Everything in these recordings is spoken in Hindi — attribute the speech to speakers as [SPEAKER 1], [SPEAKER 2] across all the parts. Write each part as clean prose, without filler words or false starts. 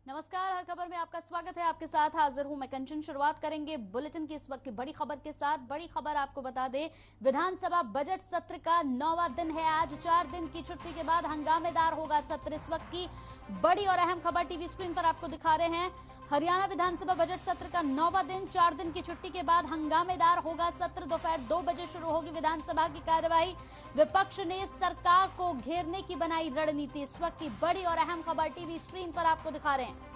[SPEAKER 1] नमस्कार, हर खबर में आपका स्वागत है। आपके साथ हाजिर हूं मैं कंचन। शुरुआत करेंगे बुलेटिन की इस वक्त की बड़ी खबर के साथ। बड़ी खबर आपको बता दें, विधानसभा बजट सत्र का 9वां दिन है आज। 4 दिन की छुट्टी के बाद हंगामेदार होगा सत्र। इस वक्त की बड़ी और अहम खबर टीवी स्क्रीन पर आपको दिखा रहे हैं। हरियाणा विधानसभा बजट सत्र का 9वां दिन, 4 दिन की छुट्टी के बाद हंगामेदार होगा सत्र। दोपहर 2 बजे शुरू होगी विधानसभा की कार्यवाही। विपक्ष ने सरकार को घेरने की बनाई रणनीति। इस वक्त की बड़ी और अहम खबर टीवी स्क्रीन पर आपको दिखा रहे हैं।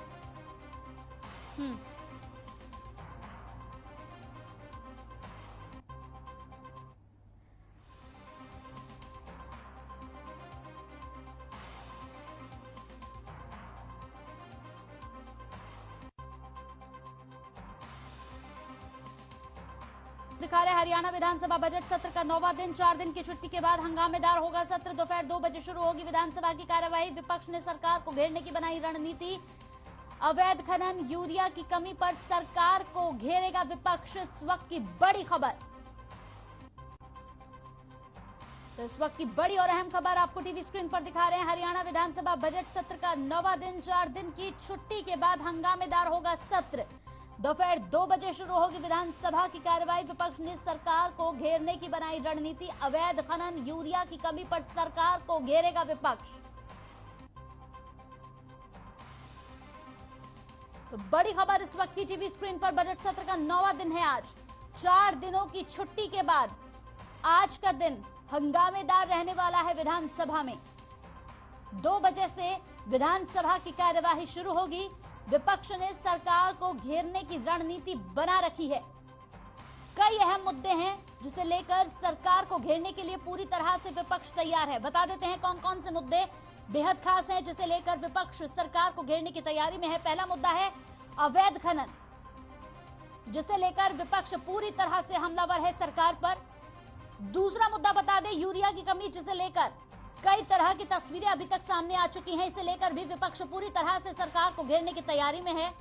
[SPEAKER 1] दिखा रहे हरियाणा विधानसभा बजट सत्र का 9वां दिन, 4 दिन की छुट्टी के बाद हंगामेदार होगा सत्र। दोपहर 2 बजे शुरू होगी विधानसभा की कार्यवाही। विपक्ष ने सरकार को घेरने की बनाई रणनीति। अवैध खनन, यूरिया की कमी पर सरकार को घेरेगा विपक्ष। इस वक्त की बड़ी खबर। तो इस वक्त की बड़ी और अहम खबर आपको टीवी स्क्रीन पर दिखा रहे हैं। हरियाणा विधानसभा बजट सत्र का 9वां दिन, 4 दिन की छुट्टी के बाद हंगामेदार होगा सत्र। दोपहर 2 बजे शुरू होगी विधानसभा की कार्यवाही। विपक्ष ने सरकार को घेरने की बनाई रणनीति। अवैध खनन, यूरिया की कमी पर सरकार को घेरेगा विपक्ष। तो बड़ी खबर इस वक्त की टीवी स्क्रीन पर। बजट सत्र का 9वां दिन है आज। 4 दिनों की छुट्टी के बाद आज का दिन हंगामेदार रहने वाला है विधानसभा में। 2 बजे से विधानसभा की कार्यवाही शुरू होगी। विपक्ष ने सरकार को घेरने की रणनीति बना रखी है। कई अहम मुद्दे हैं जिसे लेकर सरकार को घेरने के लिए पूरी तरह से विपक्ष तैयार है। बता देते हैं कौन कौन से मुद्दे बेहद खास हैं जिसे लेकर विपक्ष सरकार को घेरने की तैयारी में है। पहला मुद्दा है अवैध खनन, जिसे लेकर विपक्ष पूरी तरह से हमलावर है सरकार पर। दूसरा मुद्दा बता दें यूरिया की कमी, जिसे लेकर कई तरह की तस्वीरें अभी तक सामने आ चुकी हैं। इसे लेकर भी विपक्ष पूरी तरह से सरकार को घेरने की तैयारी में है।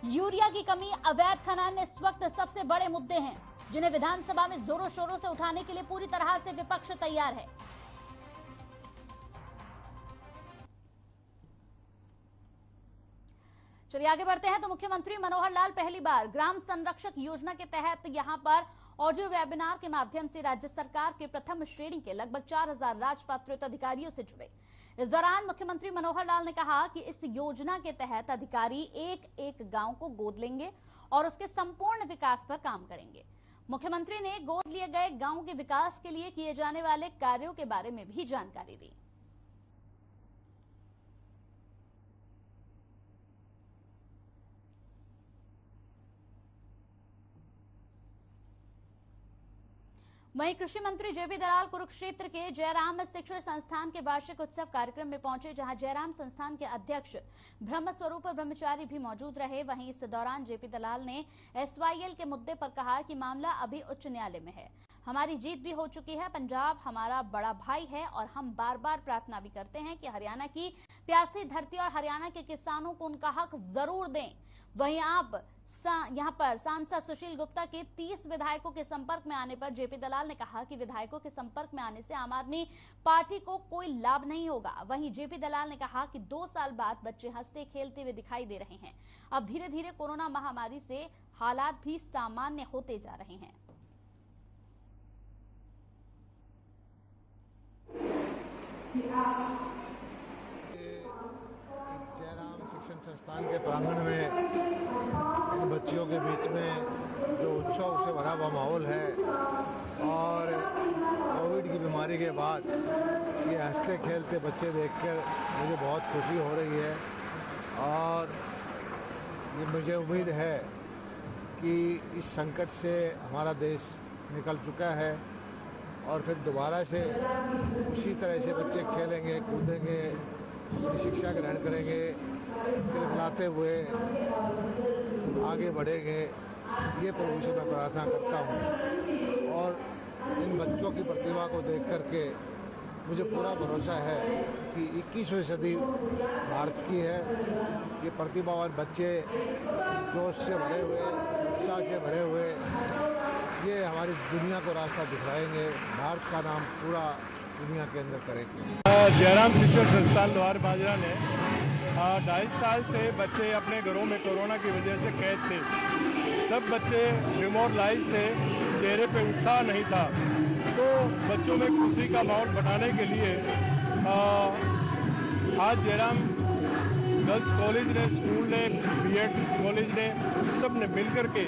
[SPEAKER 1] यूरिया की कमी, अवैध खनन इस वक्त सबसे बड़े मुद्दे हैं जिन्हें विधानसभा में जोरों शोरों से उठाने के लिए पूरी तरह से विपक्ष तैयार है। चलिए आगे बढ़ते हैं। तो मुख्यमंत्री मनोहर लाल पहली बार ग्राम संरक्षक योजना के तहत यहां पर ऑडियो वेबिनार के माध्यम से राज्य सरकार के प्रथम श्रेणी के लगभग 4000 राजपात्रित अधिकारियों से जुड़े। इस दौरान मुख्यमंत्री मनोहर लाल ने कहा कि इस योजना के तहत अधिकारी एक एक गांव को गोद लेंगे और उसके संपूर्ण विकास पर काम करेंगे। मुख्यमंत्री ने गोद लिए गए गांव के विकास के लिए किए जाने वाले कार्यों के बारे में भी जानकारी दी। वहीं कृषि मंत्री जेपी दलाल कुरुक्षेत्र के जयराम शिक्षण संस्थान के वार्षिक उत्सव कार्यक्रम में पहुंचे, जहां जयराम संस्थान के अध्यक्ष ब्रह्म स्वरूप ब्रह्मचारी भी मौजूद रहे। वहीं इस दौरान जेपी दलाल ने एसवाईएल के मुद्दे पर कहा कि मामला अभी उच्च न्यायालय में है। हमारी जीत भी हो चुकी है। पंजाब हमारा बड़ा भाई है और हम बार बार प्रार्थना भी करते हैं कि हरियाणा की प्यासी धरती और हरियाणा के किसानों को उनका हक जरूर दें। वहीं आप यहां पर सांसद सुशील गुप्ता के 30 विधायकों के संपर्क में आने पर जेपी दलाल ने कहा कि विधायकों के संपर्क में आने से आम आदमी पार्टी को कोई लाभ नहीं होगा। वहीं जेपी दलाल ने कहा कि 2 साल बाद बच्चे हंसते खेलते हुए दिखाई दे रहे हैं। अब धीरे धीरे कोरोना महामारी से हालात भी सामान्य होते जा रहे हैं।
[SPEAKER 2] जयराम शिक्षण संस्थान के प्रांगण में इन बच्चियों के बीच में जो उत्सव से भरा हुआ माहौल है और कोविड की बीमारी के बाद ये हंसते खेलते बच्चे देखकर मुझे बहुत खुशी हो रही है। और ये मुझे उम्मीद है कि इस संकट से हमारा देश निकल चुका है और फिर दोबारा से उसी तरह से बच्चे खेलेंगे, कूदेंगे, शिक्षा ग्रहण करेंगे, फिर मिलाते हुए आगे बढ़ेंगे। ये प्रभु से मैं प्रार्थना करता हूँ और इन बच्चों की प्रतिभा को देख करके मुझे पूरा भरोसा है कि 21वीं सदी भारत की है। ये प्रतिभावान बच्चे जोश से भरे हुए, उत्साह से भरे हुए, ये हमारी दुनिया को रास्ता दिखाएंगे, भारत का नाम पूरा दुनिया के अंदर करेंगे।
[SPEAKER 3] जयराम शिक्षण संस्थान लोहार बाजरा ने 2.5 साल से बच्चे अपने घरों में कोरोना की वजह से कैद थे। सब बच्चे डिमोरलाइज थे, चेहरे पे उत्साह नहीं था। तो बच्चों में खुशी का माहौल बनाने के लिए आज जयराम गर्ल्स कॉलेज ने, स्कूल ने, बीएड कॉलेज ने, सब ने मिलकर के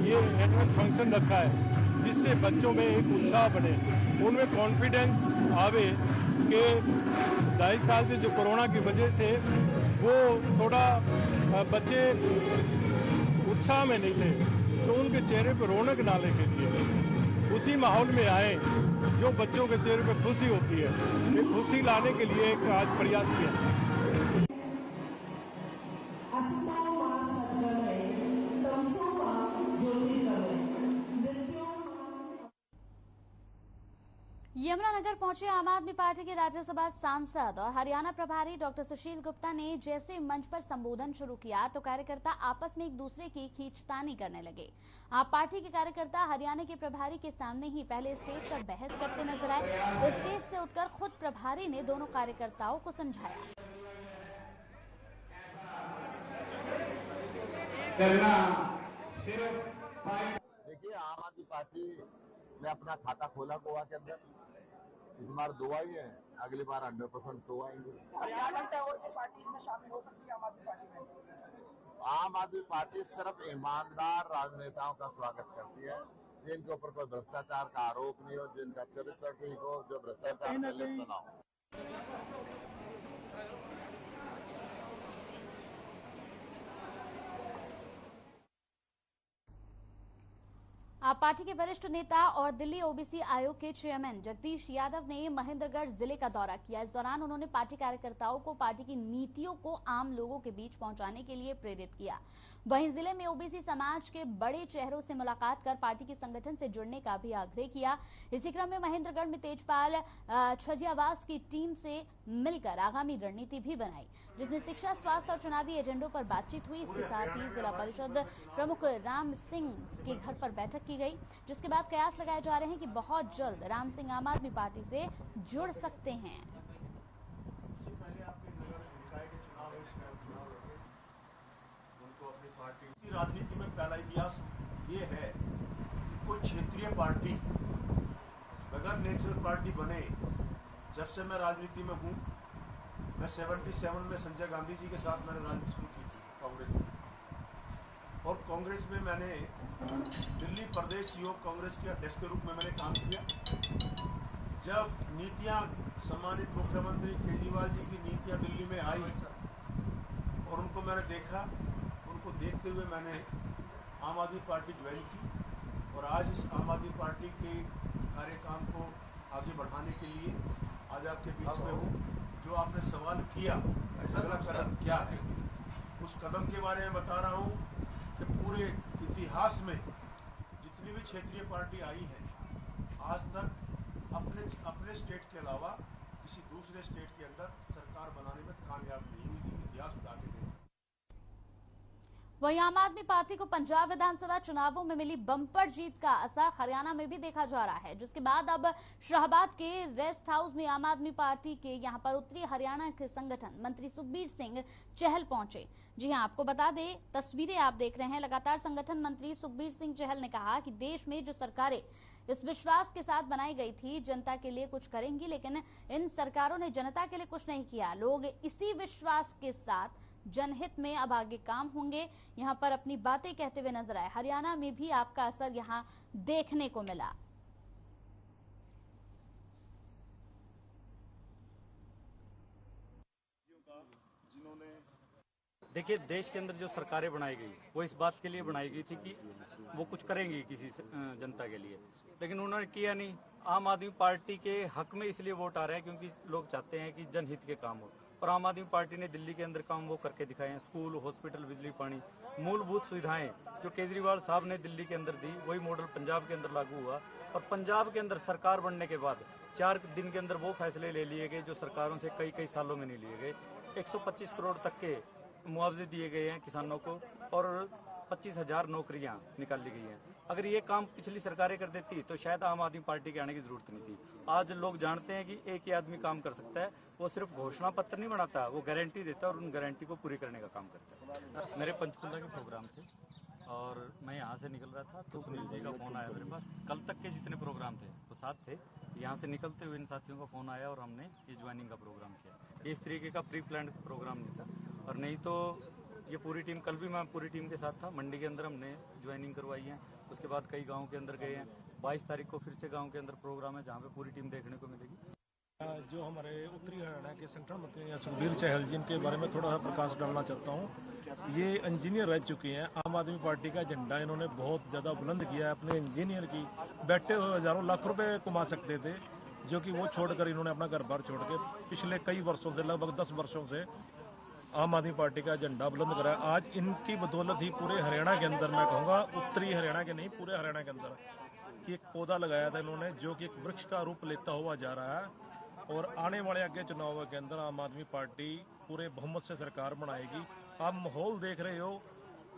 [SPEAKER 3] ये एनुअल फंक्शन रखा है, जिससे बच्चों में एक उत्साह बने, उनमें कॉन्फिडेंस आवे कि 2.5 साल से जो कोरोना की वजह से वो थोड़ा बच्चे उत्साह में नहीं थे, तो उनके चेहरे पर रौनक डालने के लिए उसी माहौल में आए जो बच्चों के चेहरे पर खुशी होती है, ये खुशी लाने के लिए एक आज प्रयास किया।
[SPEAKER 1] यमुनानगर पहुंचे आम आदमी पार्टी के राज्यसभा सांसद और हरियाणा प्रभारी डॉक्टर सुशील गुप्ता ने जैसे मंच पर संबोधन शुरू किया तो कार्यकर्ता आपस में एक दूसरे की खींचतानी करने लगे। आप पार्टी के कार्यकर्ता हरियाणा के प्रभारी के सामने ही पहले स्टेज पर बहस करते नजर आए, तो स्टेज से उठकर खुद प्रभारी ने दोनों कार्यकर्ताओं को समझाया।
[SPEAKER 2] देखिए, आम आदमी पार्टी ने अपना खाता खोला गोवा के अंदर, इस बार 2 आई है, अगली बार 100% 100 आएंगे।
[SPEAKER 4] और भी पार्टी इसमें शामिल हो सकती है आम आदमी पार्टी में?
[SPEAKER 2] आम आदमी पार्टी सिर्फ ईमानदार राजनेताओं का स्वागत करती है, जिनके ऊपर कोई भ्रष्टाचार का आरोप नहीं हो, जिनका चरित्र ठीक हो, जो भ्रष्टाचार में लिप्त न हो।
[SPEAKER 1] आप पार्टी के वरिष्ठ नेता और दिल्ली ओबीसी आयोग के चेयरमैन जगदीश यादव ने महेंद्रगढ़ जिले का दौरा किया। इस दौरान उन्होंने पार्टी कार्यकर्ताओं को पार्टी की नीतियों को आम लोगों के बीच पहुंचाने के लिए प्रेरित किया। वहीं जिले में ओबीसी समाज के बड़े चेहरों से मुलाकात कर पार्टी के संगठन से जुड़ने का भी आग्रह किया। इसी क्रम में महेंद्रगढ़ में तेजपाल छजियावास की टीम से मिलकर आगामी रणनीति भी बनाई, जिसमें शिक्षा, स्वास्थ्य और चुनावी एजेंडों पर बातचीत हुई। इसके साथ ही जिला परिषद प्रमुख राम सिंह के घर पर बैठक की गई, जिसके बाद कयास लगाए जा रहे हैं कि बहुत जल्द राम सिंह आम आदमी पार्टी से जुड़ सकते हैं।
[SPEAKER 5] इससे पहले आपके नगर निकाय के चुनाव लगे, उनको अपनी पार्टी की राजनीति में पहला इतिहास ये है कि कोई क्षेत्रीय पार्टी बगैर नेशनल पार्टी बने। जब से मैं राजनीति में हूँ, मैं 77 में संजय गांधी जी के साथ मैंने राजनीति शुरू की थी कांग्रेस में, और कांग्रेस में मैंने दिल्ली प्रदेश युवक कांग्रेस के अध्यक्ष के रूप में मैंने काम किया। जब नीतियां सम्मानित मुख्यमंत्री केजरीवाल जी की नीतियां दिल्ली में आई और उनको मैंने देखा, उनको देखते हुए मैंने आम आदमी पार्टी ज्वाइन की, और आज इस आम आदमी पार्टी के कार्यक्रम को आगे बढ़ाने के लिए आज आपके बीच में हूँ। जो आपने सवाल किया अगला कदम क्या है, उस कदम के बारे में बता रहा हूँ कि पूरे इतिहास में जितनी भी क्षेत्रीय पार्टी आई है, आज तक अपने स्टेट के अलावा किसी दूसरे स्टेट के अंदर सरकार बनाने में कामयाब नहीं हुई थी। इतिहास उठा के देखा।
[SPEAKER 1] वहीं आम आदमी पार्टी को पंजाब विधानसभा चुनावों में मिली बम्पर जीत का असर हरियाणा में भी देखा जा रहा है, जिसके बाद अब शाहबाद के रेस्ट हाउस में आम आदमी पार्टी के यहां पर उत्तरी हरियाणा के संगठन मंत्री सुखबीर सिंह चहल पहुंचे। जी हां, आपको बता दें, तस्वीरें आप देख रहे हैं। लगातार संगठन मंत्री सुखबीर सिंह चहल ने कहा कि देश में जो सरकारें इस विश्वास के साथ बनाई गई थी जनता के लिए कुछ करेंगी, लेकिन इन सरकारों ने जनता के लिए कुछ नहीं किया। लोग इसी विश्वास के साथ जनहित में अब आगे काम होंगे, यहां पर अपनी बातें कहते हुए नजर आए। हरियाणा में भी आपका असर यहां देखने को मिला।
[SPEAKER 6] देखिए, देश के अंदर जो सरकारें बनाई गई वो इस बात के लिए बनाई गई थी कि वो कुछ करेंगी किसी जनता के लिए, लेकिन उन्होंने किया नहीं। आम आदमी पार्टी के हक में इसलिए वोट आ रहे हैं क्योंकि लोग चाहते हैं कि जनहित के काम हो, और आम आदमी पार्टी ने दिल्ली के अंदर काम वो करके दिखाए हैं। स्कूल, हॉस्पिटल, बिजली, पानी, मूलभूत सुविधाएं जो केजरीवाल साहब ने दिल्ली के अंदर दी, वही मॉडल पंजाब के अंदर लागू हुआ। और पंजाब के अंदर सरकार बनने के बाद 4 दिन के अंदर वो फैसले ले लिए गए जो सरकारों से कई सालों में नहीं लिए गए। 125 करोड़ तक के मुआवजे दिए गए हैं किसानों को, और 25,000 नौकरियां निकाली गई हैं। अगर ये काम पिछली सरकारें कर देती तो शायद आम आदमी पार्टी के आने की जरूरत नहीं थी। आज लोग जानते हैं कि एक ही आदमी काम कर सकता है, वो सिर्फ घोषणा पत्र नहीं बनाता, वो गारंटी देता है और उन गारंटी को पूरी करने का काम करता है। मेरे पंचकुला के प्रोग्राम थे और मैं यहाँ से निकल रहा था तो सुनील जी का फोन आया मेरे पास। कल तक के जितने प्रोग्राम थे वो साथ थे, यहाँ से निकलते हुए इन साथियों का फोन आया और हमने ये ज्वाइनिंग का प्रोग्राम किया। ये इस तरीके का प्री प्लान प्रोग्राम नहीं था, और नहीं तो ये पूरी टीम, कल भी मैं पूरी टीम के साथ था। मंडी के अंदर हमने ज्वाइनिंग करवाई है, उसके बाद कई गाँव के अंदर गए हैं। 22 तारीख को फिर से गाँव के अंदर प्रोग्राम है जहाँ पे पूरी टीम देखने को मिलेगी।
[SPEAKER 3] जो हमारे उत्तरी हरियाणा के सेंट्रल मंत्री हैं सुखबीर चहल जी, इनके बारे में थोड़ा सा प्रकाश डालना चाहता हूँ। ये इंजीनियर रह चुके हैं, आम आदमी पार्टी का झंडा इन्होंने बहुत ज़्यादा बुलंद किया है। अपने इंजीनियर की बैठे हुए हजारों लाख रुपए कमा सकते थे, जो कि वो छोड़कर इन्होंने अपना घर बार छोड़ के पिछले कई वर्षों से, लगभग 10 वर्षों से आम आदमी पार्टी का झंडा बुलंद करा है। आज इनकी बदौलत ही पूरे हरियाणा के अंदर, मैं कहूँगा उत्तरी हरियाणा के नहीं पूरे हरियाणा के अंदर, कि एक पौधा लगाया था इन्होंने जो कि एक वृक्ष का रूप लेता हुआ जा रहा है। और आने वाले आगे चुनाव के अंदर आम आदमी पार्टी पूरे बहुमत से सरकार बनाएगी। आप माहौल देख रहे हो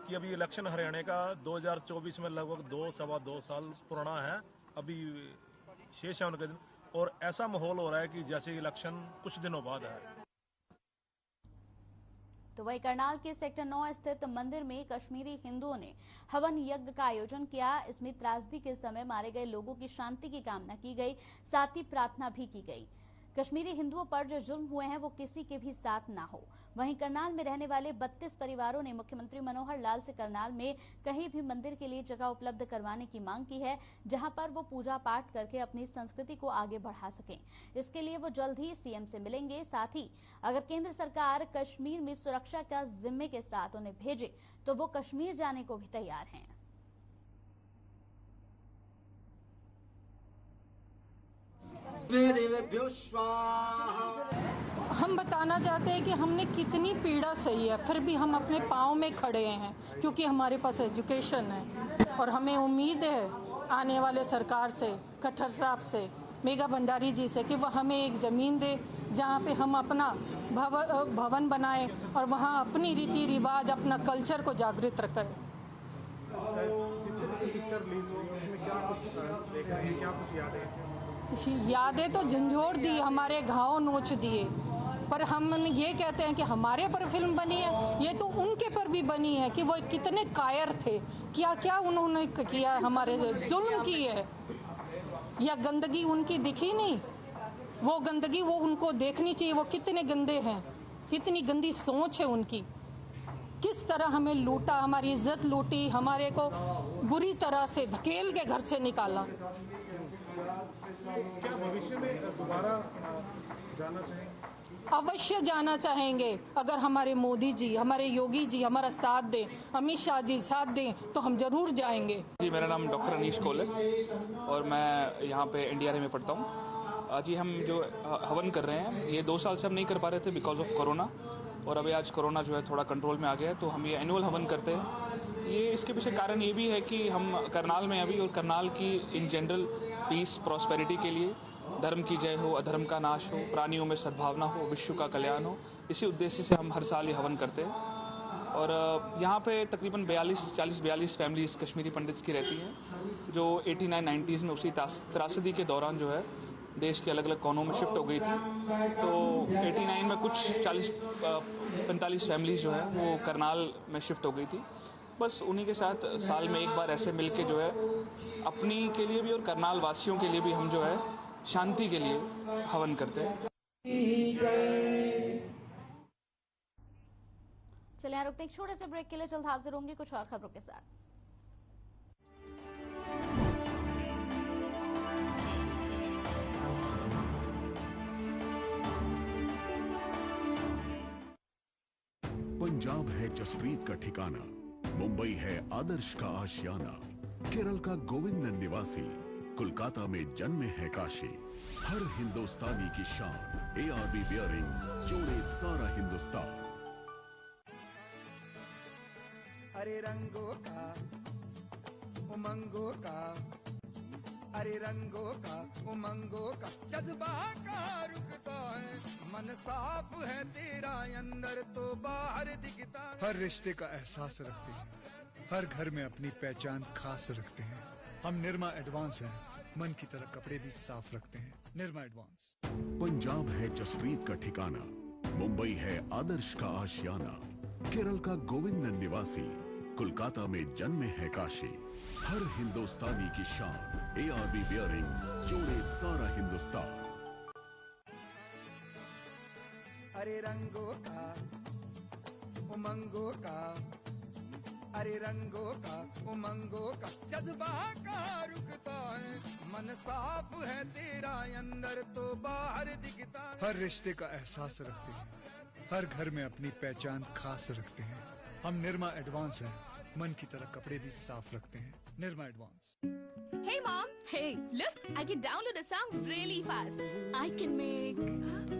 [SPEAKER 3] कि अभी इलेक्शन हरियाणा का 2024 में लगभग 2-2.25 साल पुराना है, अभी शेष है उनके दिन, और ऐसा माहौल हो रहा है कि जैसे इलेक्शन कुछ दिनों बाद है।
[SPEAKER 1] तो वही करनाल के सेक्टर 9 स्थित मंदिर में कश्मीरी हिंदुओं ने हवन यज्ञ का आयोजन किया। इसमें त्रासदी के समय मारे गए लोगों की शांति की कामना की गई, साथ ही प्रार्थना भी की गई। कश्मीरी हिंदुओं पर जो जुल्म हुए हैं वो किसी के भी साथ ना हो। वहीं करनाल में रहने वाले 32 परिवारों ने मुख्यमंत्री मनोहर लाल से करनाल में कहीं भी मंदिर के लिए जगह उपलब्ध करवाने की मांग की है, जहां पर वो पूजा पाठ करके अपनी संस्कृति को आगे बढ़ा सकें। इसके लिए वो जल्द ही सीएम से मिलेंगे। साथ ही अगर केंद्र सरकार कश्मीर में सुरक्षा का जिम्मे के साथ उन्हें भेजे तो वो कश्मीर जाने को भी तैयार हैं।
[SPEAKER 7] हम बताना चाहते हैं कि हमने कितनी पीड़ा सही है, फिर भी हम अपने पाँव में खड़े हैं, क्योंकि हमारे पास एजुकेशन है और हमें उम्मीद है आने वाले सरकार से, खट्टर साहब से, मेघा भंडारी जी से, कि वह हमें एक ज़मीन दे जहाँ पे हम अपना भवन बनाएं और वहाँ अपनी रीति रिवाज, अपना कल्चर को जागृत रखें। यादें तो झंझोड़ दी, हमारे घाव नोच दिए, पर हम ये कहते हैं कि हमारे पर फिल्म बनी है, ये तो उनके पर भी बनी है कि वो कितने कायर थे, क्या क्या उन्होंने किया, हमारे से जुल्म की है। या गंदगी उनकी दिखी नहीं, वो गंदगी वो उनको देखनी चाहिए, वो कितने गंदे हैं, कितनी गंदी सोच है उनकी, किस तरह हमें लूटा, हमारी इज्जत लूटी, हमारे को बुरी तरह से धकेल के घर से निकाला।
[SPEAKER 3] क्या भविष्य में दोबारा जाना चाहेंगे?
[SPEAKER 7] अवश्य जाना चाहेंगे। अगर हमारे मोदी जी, हमारे योगी जी हमारा साथ दें, अमित शाह जी साथ दें, तो हम जरूर जाएंगे।
[SPEAKER 8] जी, मेरा नाम डॉक्टर अनीश कोल है और मैं यहाँ पे NDRA में पढ़ता हूँ। जी, हम जो हवन कर रहे हैं ये 2 साल से हम नहीं कर पा रहे थे बिकॉज ऑफ कोरोना, और अभी आज कोरोना जो है थोड़ा कंट्रोल में आ गया है, तो हम ये एनुअल हवन करते हैं। ये इसके पीछे कारण ये भी है कि हम करनाल में अभी, और करनाल की इन जनरल पीस प्रॉस्पेरिटी के लिए, धर्म की जय हो, अधर्म का नाश हो, प्राणियों में सद्भावना हो, विश्व का कल्याण हो, इसी उद्देश्य से हम हर साल ये हवन करते हैं। और यहाँ पे तकरीबन 40-42 फैमिलीज कश्मीरी पंडित्स की रहती हैं, जो 89-90s में उसी त्रासदी के दौरान जो है देश के अलग अलग कोनों में शिफ्ट हो गई थी। तो 89 में कुछ 40-45 फैमिलीज जो है वो करनाल में शिफ्ट हो गई थी। बस उन्हीं के साथ साल में एक बार ऐसे मिलके जो है अपनी के लिए भी और करनाल वासियों के लिए भी हम जो है शांति के लिए हवन करते हैं।
[SPEAKER 1] चलिए यहाँ रुकते हैं एक छोटे से ब्रेक के लिए, जल्द हाजिर होंगे कुछ और खबरों के साथ।
[SPEAKER 9] पंजाब है जसप्रीत का ठिकाना, मुंबई है आदर्श का आशियाना, केरल का गोविंद निवासी, कोलकाता में जन्मे है काशी। हर हिंदुस्तानी की शान, ARB बियरिंग्स जोड़े सारा हिंदुस्तान।
[SPEAKER 10] अरे रंगों का उमंगों का, अरे रंगों का उमंगों का जज्बा कहाँ रुकता है, मन साफ है तेरा अंदर तो बाहर दिखता है।
[SPEAKER 11] हर रिश्ते का एहसास रखती है, हर घर में अपनी पहचान खास रखते हैं। हम निरमा एडवांस हैं, मन की तरह कपड़े भी साफ रखते हैं। निरमा एडवांस।
[SPEAKER 9] पंजाब है जसप्रीत का ठिकाना, मुंबई है आदर्श का आशियाना, केरल का गोविंदन निवासी, कोलकाता में जन्म है काशी। हर हिंदुस्तानी की शान ARB बियरिंग्स जोड़े सारा हिंदुस्तान।
[SPEAKER 10] अरे रंगों का उमंगों का, अरे रंगों का उमंगों का जज्बा कहाँ रुकता है, मन साफ है तेरा अंदर तो बाहर दिखता है।
[SPEAKER 11] हर रिश्ते का एहसास रखते हैं, हर घर में अपनी पहचान खास रखते हैं। हम निरमा एडवांस हैं, मन की तरह कपड़े भी साफ रखते हैं। Nirma advance.
[SPEAKER 12] Hey mom! Hey, look! I can download a song really fast. I can make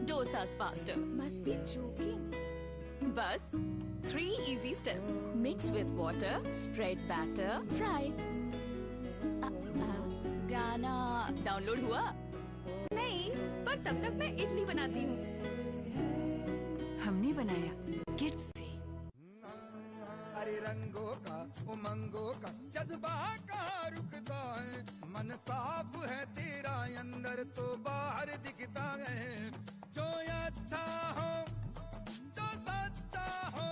[SPEAKER 12] dosas faster. Must be joking. Bus, 3 easy steps. Mix with water, spread batter, fry. गाना डाउनलोड हुआ? नहीं, पर तब तक मैं इडली बनाती हूँ। हमने बनाया किड्स से।
[SPEAKER 10] अरे रंगों का उमंगों का जज्बा कहाँ रुकता है, मन साफ है तेरा अंदर तो बाहर दिखता है। जो अच्छा हो, जो सच्चा हो,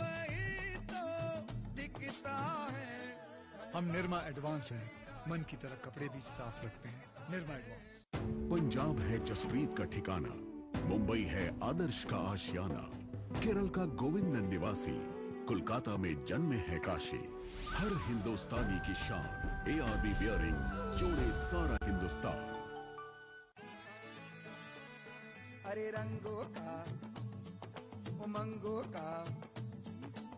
[SPEAKER 10] वही तो दिखता है।
[SPEAKER 11] हम निरमा एडवांस हैं, मन की तरह कपड़े भी साफ रखते हैं। निरमा एडवांस।
[SPEAKER 9] पंजाब है जसप्रीत का ठिकाना, मुंबई है आदर्श का आशियाना, केरल का गोविंदन निवासी, कोलकाता में जन्म है काशी। हर हिंदुस्तानी की शान ARB बियरिंग्स जोड़े सारा हिंदुस्तान।
[SPEAKER 10] अरे रंगों का उमंगों का,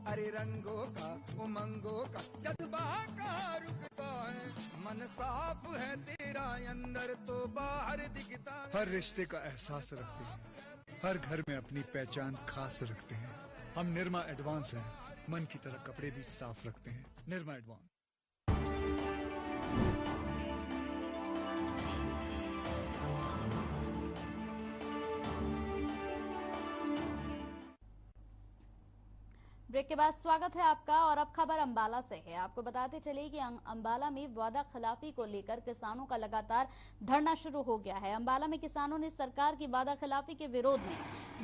[SPEAKER 10] अरे रंगों का उमंगों का जज्बा कहाँ रुकता है, मन साफ है तेरा अंदर तो बाहर दिखता है।
[SPEAKER 11] हर रिश्ते का एहसास रखते हैं, हर घर में अपनी पहचान खास रखते हैं। हम निरमा एडवांस हैं, मन की तरह कपड़े भी साफ रखते हैं। निरमा एडवांस।
[SPEAKER 1] ब्रेक के बाद स्वागत है आपका और अब खबर अंबाला से है। आपको बताते चले कि अंबाला में वादा खिलाफी को लेकर किसानों का लगातार धरना शुरू हो गया है। अंबाला में किसानों ने सरकार की वादा खिलाफी के विरोध में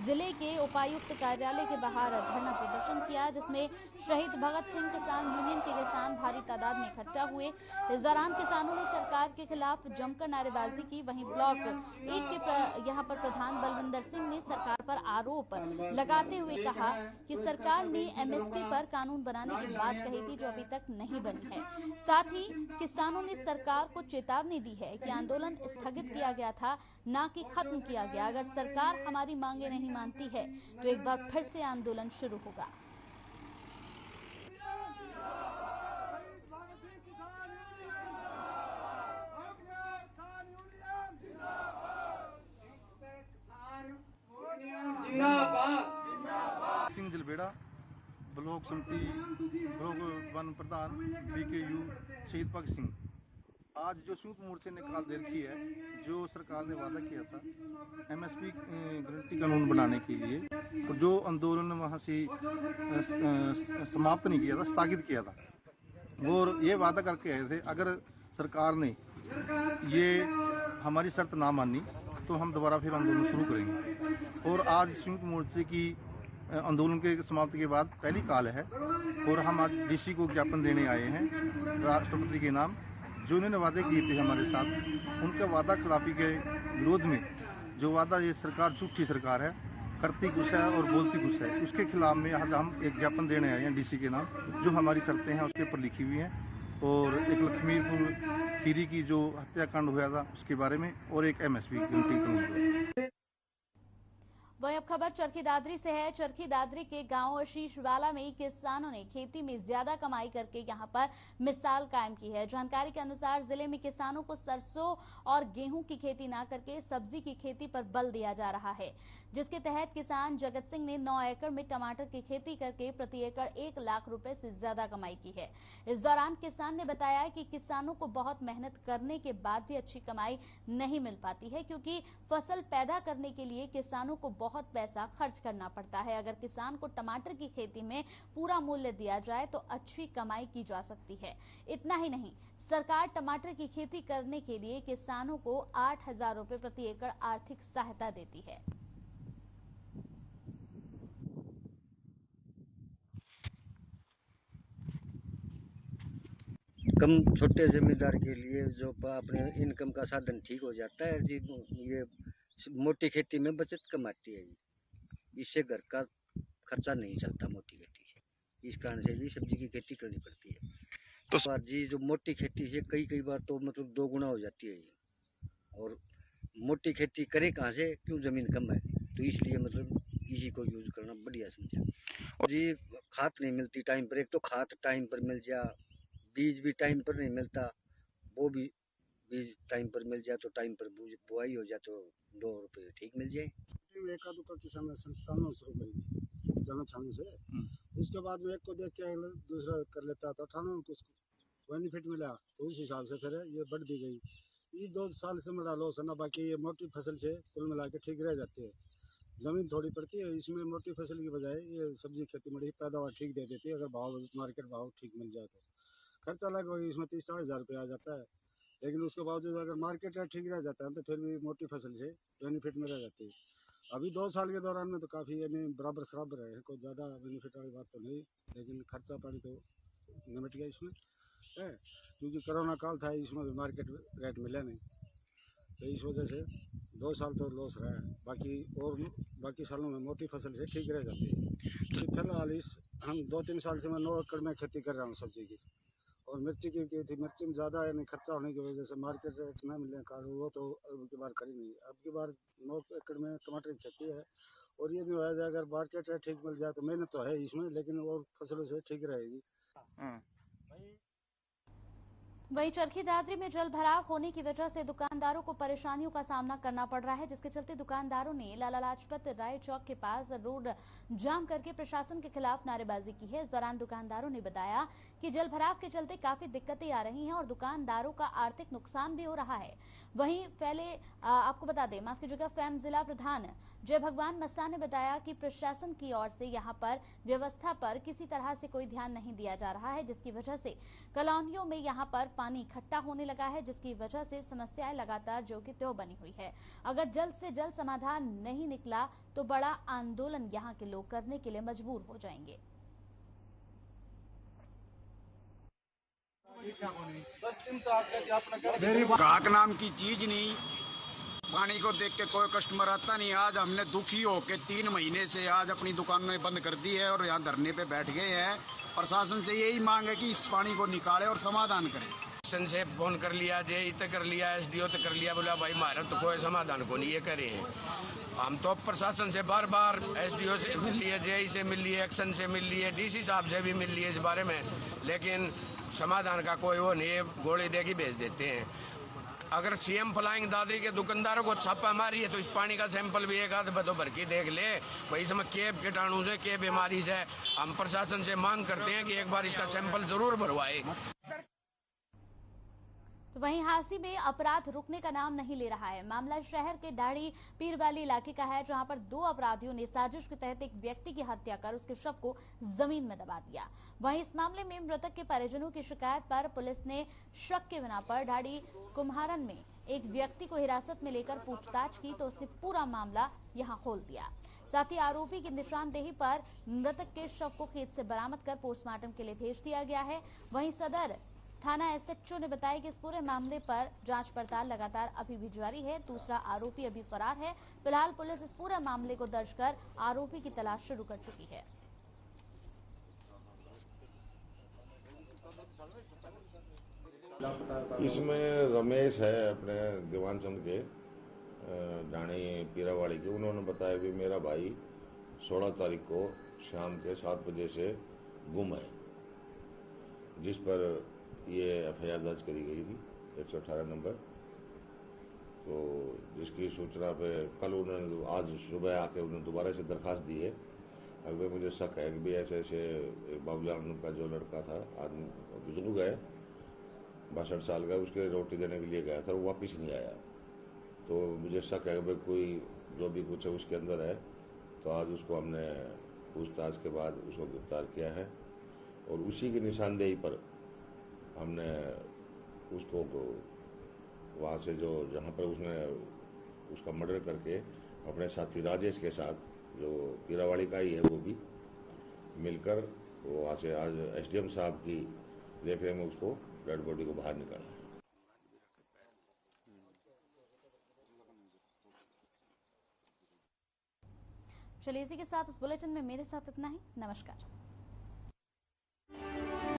[SPEAKER 1] जिले के उपायुक्त कार्यालय के बाहर धरना प्रदर्शन किया, जिसमें शहीद भगत सिंह किसान यूनियन के किसान भारी तादाद में इकट्ठा हुए। इस दौरान किसानों ने सरकार के खिलाफ जमकर नारेबाजी की। वहीं ब्लॉक 1 के यहाँ पर प्रधान बलविंदर सिंह ने सरकार पर आरोप लगाते हुए कहा कि सरकार ने MSP पर कानून बनाने की बात कही थी, जो अभी तक नहीं बनी है। साथ ही किसानों ने सरकार को चेतावनी दी है कि आंदोलन स्थगित किया गया था, ना कि खत्म किया गया। अगर सरकार हमारी मांगे नहीं मानती है तो एक बार फिर से आंदोलन शुरू होगा।
[SPEAKER 13] सिंह जलबेड़ा, ब्लॉक समिति, ब्लॉक वन प्रधान BKU शहीद भगत सिंह। आज जो संयुक्त मोर्चे ने कॉल दे रखी है, जो सरकार ने वादा किया था MSP गारंटी कानून बनाने के लिए, और जो आंदोलन वहाँ से समाप्त नहीं किया था, स्थगित किया था, और ये वादा करके आए थे अगर सरकार ने ये हमारी शर्त ना मानी तो हम दोबारा फिर आंदोलन शुरू करेंगे। और आज संयुक्त मोर्चे की आंदोलन के समाप्ति के बाद पहली कॉल है, और हम आज DC को ज्ञापन देने आए हैं राष्ट्रपति के नाम। जो उन्होंने वादे किए थे हमारे साथ, उनके वादा खिलाफी के विरोध में जो वादा ये सरकार झूठी सरकार है, करती कुछ है और बोलती कुछ है, उसके खिलाफ में आज हम एक ज्ञापन देने आए हैं DC के नाम। जो हमारी शर्तें हैं उसके ऊपर लिखी हुई हैं, और एक लक्ष्मीपुर खीरी की जो हत्याकांड हुआ था उसके बारे में, और एक MSP गारंटी कानून।
[SPEAKER 1] वहीं अब खबर चरखी दादरी से है। चरखी दादरी के गांव शीशवाला में किसानों ने खेती में ज्यादा कमाई करके यहां पर मिसाल कायम की है। जानकारी के अनुसार जिले में किसानों को सरसों और गेहूं की खेती न करके सब्जी की खेती पर बल दिया जा रहा है, जिसके तहत किसान जगत सिंह ने 9 एकड़ में टमाटर की खेती करके प्रति एकड़ 1 लाख रुपए से ज्यादा कमाई की है। इस दौरान किसान ने बताया कि किसानों को बहुत मेहनत करने के बाद भी अच्छी कमाई नहीं मिल पाती है, क्योंकि फसल पैदा करने के लिए किसानों को बहुत पैसा खर्च करना पड़ता है। अगर किसान को टमाटर की खेती में पूरा मूल्य दिया जाए तो अच्छी कमाई की जा सकती है। इतना ही नहीं, सरकार टमाटर की खेती करने के लिए किसानों को 8,000 रुपए प्रति एकड़ आर्थिक सहायता देती है।
[SPEAKER 14] कम छोटे जमींदार के लिए जो अपने इनकम का साधन ठीक हो जाता है जी, ये मोटी खेती में बचत कम आती है जी। इससे घर का खर्चा नहीं चलता मोटी खेती से, इस कारण से जी सब्जी की खेती करनी पड़ती है। तो जी जो मोटी खेती से कई बार तो मतलब 2 गुना हो जाती है जी। और मोटी खेती करें कहाँ से, क्यों जमीन कम है, तो इसलिए मतलब इसी को यूज करना बढ़िया समझा जी। खाद नहीं मिलती टाइम पर, एक तो खाद टाइम पर मिल जा, बीज भी टाइम पर नहीं मिलता, वो भी बीज टाइम पर मिल जाए तो टाइम पर बुआई हो जाए तो 2 रुपये ठीक मिल जाए।
[SPEAKER 15] एक आध का किसान संस्थान शुरू करी थी जमा छाने से, उसके बाद में एक को देख के दूसरा कर लेता था, ठानो कुछ बेनिफिट मिला तो उस हिसाब से फिर ये बढ़ दी गई। ये 2 साल से मिला लो सना, बाकी ये मोटी फसल से कुल मिला के ठीक रह जाती है। जमीन थोड़ी पड़ती है इसमें, मोटी फसल की बजाय ये सब्जी खेती में पैदावार ठीक दे देती है। अगर भाव मार्केट भाव ठीक मिल जाए तो खर्चा लगभग इसमें 30-40 रुपये आ जाता है, लेकिन उसके बावजूद अगर मार्केट रेट ठीक रह जाता है तो फिर भी मोटी फसल से बेनिफिट में रह जाती है। अभी 2 साल के दौरान में तो काफ़ी यानी बराबर सराबर है, कोई ज़्यादा बेनिफिट वाली बात तो नहीं, लेकिन खर्चा पानी तो निमट गया इसमें है, क्योंकि कोरोना काल था, इसमें भी मार्केट रेट मिला नहीं, तो इस वजह से 2 साल तो लॉस रहा है। बाकी सालों में मोटी फसल से ठीक रह जाती है। तो फिलहाल हम 2-3 साल से मैं 9 एकड़ में खेती कर रहा हूँ सब्जी की, और मिर्ची की थी। मिर्ची में ज़्यादा यानी खर्चा होने की वजह से मार्केट रेट ना मिलने का वो तो अब की बार करी नहीं। अब की बार 9 एकड़ में टमाटर की खेती है, और ये भी हो जाए अगर मार्केट रेट ठीक मिल जाए तो मेहनत तो है इसमें, लेकिन और फसलों से ठीक रहेगी।
[SPEAKER 1] वहीं चरखी दादरी में जल भराव होने की वजह से दुकानदारों को परेशानियों का सामना करना पड़ रहा है, जिसके चलते दुकानदारों ने लाला लाजपत राय चौक के पास रोड जाम करके प्रशासन के खिलाफ नारेबाजी की है। इस दौरान दुकानदारों ने बताया कि जल भराव के चलते काफी दिक्कतें आ रही हैं और दुकानदारों का आर्थिक नुकसान भी हो रहा है। वहीं आपको बता दें, माफ कीजिएगा, फैम जिला प्रधान जय भगवान मस्तान ने बताया कि प्रशासन की ओर से यहां पर व्यवस्था पर किसी तरह से कोई ध्यान नहीं दिया जा रहा है, जिसकी वजह से कॉलोनियों में यहां पर पानी इकट्ठा होने लगा है, जिसकी वजह से समस्याएं लगातार जो कि त्यों बनी हुई है। अगर जल्द से जल्द समाधान नहीं निकला तो बड़ा आंदोलन यहां के लोग करने के लिए मजबूर हो जाएंगे।
[SPEAKER 16] ग्राहक नाम की चीज नहीं, पानी को देख के कोई कस्टमर आता नहीं। आज हमने दुखी होकर 3 महीने से आज अपनी दुकानें बंद कर दी है और यहाँ धरने पे बैठ गए हैं। प्रशासन से यही मांग है कि इस पानी को निकाले और समाधान करे।
[SPEAKER 17] प्रशासन से फोन कर लिया, जे तक कर लिया, SDO तक कर लिया, बोला भाई हमारा तो कोई समाधान को नहीं ये करे। हम तो प्रशासन से बार बार SDO से मिल लिए, JI से मिल लिए, एक्शन से मिल लिए, DC साहब से भी मिल लिए इस बारे में, लेकिन समाधान का कोई वो नहीं है, गोली दे के भेज देते हैं। अगर CM फ्लाइंग दादरी के दुकानदारों को छापा मारी है तो इस पानी का सैंपल भी एक आध बतो भर के देख ले भाई, इसमें के कीटाणु से के बीमारी से। हम प्रशासन से मांग करते हैं कि एक बार इसका सैंपल जरूर भरवाए।
[SPEAKER 1] तो वहीं हांसी में अपराध रुकने का नाम नहीं ले रहा है। मामला शहर के दाढ़ी पीर वाली इलाके का है, जहां पर 2 अपराधियों ने साजिश के तहत एक व्यक्ति की हत्या कर उसके शव को जमीन में दबा दिया। वहीं इस मामले में मृतक के परिजनों की शिकायत पर पुलिस ने शक के बिना पर दाढ़ी कुम्हारन में एक व्यक्ति को हिरासत में लेकर पूछताछ की तो उसने पूरा मामला यहां खोल दिया। साथ ही आरोपी की निशानदेही पर मृतक के शव को खेत से बरामद कर पोस्टमार्टम के लिए भेज दिया गया है। वहीं सदर थाना SHO ने बताया कि इस पूरे मामले पर जांच पड़ताल लगातार अभी भी जारी है। दूसरा आरोपी अभी फरार है। फिलहाल पुलिस इस पूरे मामले को दर्ज कर आरोपी की तलाश शुरू कर चुकी है।
[SPEAKER 18] इसमें रमेश है अपने दीवान चंद के डाणी पीरावाड़ी के, उन्होंने बताया भी मेरा भाई 16 तारीख को शाम के 7 बजे से गुम है, जिस पर ये FIR दर्ज करी गई थी 118 नंबर। तो जिसकी सूचना पे कल उन्होंने आज सुबह आके उन्होंने दोबारा से दरखास्त दी है। अगर मुझे शक है कि भी ऐसे बाबूलाल का जो लड़का था आदमी बुजुर्ग है 62 साल का, उसके रोटी देने के लिए गया था, वो वापस नहीं आया। तो मुझे शक है कि कोई जो भी कुछ है उसके अंदर है, तो आज उसको हमने पूछताछ के बाद उसको गिरफ्तार किया है और उसी की निशानदेही पर हमने उसको वहाँ से जो जहाँ पर उसने उसका मर्डर करके अपने साथी राजेश के साथ जो पीरावाड़ी का ही है वो भी मिलकर वो वहाँ से आज एसडीएम साहब की देखरेख में उसको डेड बॉडी को बाहर निकाला।
[SPEAKER 1] चलिए इसी के साथ इस बुलेटिन में मेरे साथ इतना ही। नमस्कार।